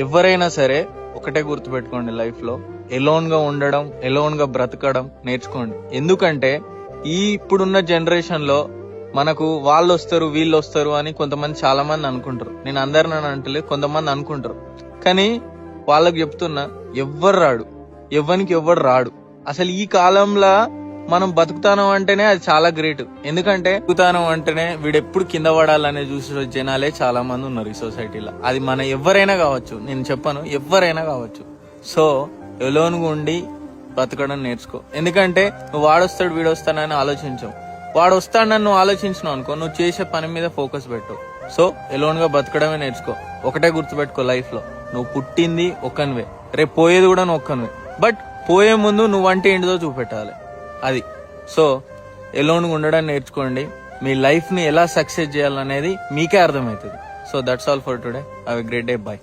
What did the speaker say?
ఎవరైనా సరే ఒకటే గుర్తుపెట్టుకోండి, లైఫ్ లో ఎలోన్ గా ఉండడం, ఎలోన్ గా బ్రతకడం నేర్చుకోండి. ఎందుకంటే ఈ ఇప్పుడున్న జనరేషన్ లో మనకు వాళ్ళు వస్తారు వీళ్ళు వస్తారు అని కొంతమంది చాలా మంది అనుకుంటారు. నేను అందరిని అంటలేదు, కొంతమంది అనుకుంటారు. కానీ వాళ్ళకి చెప్తున్నా, ఎవ్వరు రాడు, ఎవ్వనికి ఎవ్వరు రాడు. అసలు ఈ కాలంలో మనం బతుకుతానం అంటేనే అది చాలా గ్రేట్. ఎందుకంటే బతుకుతానం అంటేనే వీడెప్పుడు కింద పడాలనే చూసే జనాలే చాలా మంది ఉన్నారు ఈ సొసైటీలో. అది మన ఎవరైనా కావచ్చు, నేను చెప్పను, ఎవరైనా కావచ్చు. సో ఎలోన్గా ఉండి బతకడం నేర్చుకో. ఎందుకంటే నువ్వు వాడొస్తాడు వీడొస్తానని ఆలోచించవు. వాడు వస్తాడని నువ్వు ఆలోచించినావు అనుకో, నువ్వు చేసే పని మీద ఫోకస్ పెట్టు. సో ఎలోన్ గా బతకడమే నేర్చుకో. ఒకటే గుర్తుపెట్టుకో, లైఫ్ లో నువ్వు పుట్టింది ఒక్కనివే, రేపు పోయేది కూడా నువ్వు ఒక్కనివే. బట్ పోయే ముందు నువ్వంటే ఏంటిదో చూపెట్టాలి. అది. సో ఎలోన్ గా ఉండడం నేర్చుకోండి. మీ లైఫ్ ని ఎలా సక్సెస్ చేయాలనేది మీకే అర్థమవుతుంది. So that's all for today. Have a great day. By.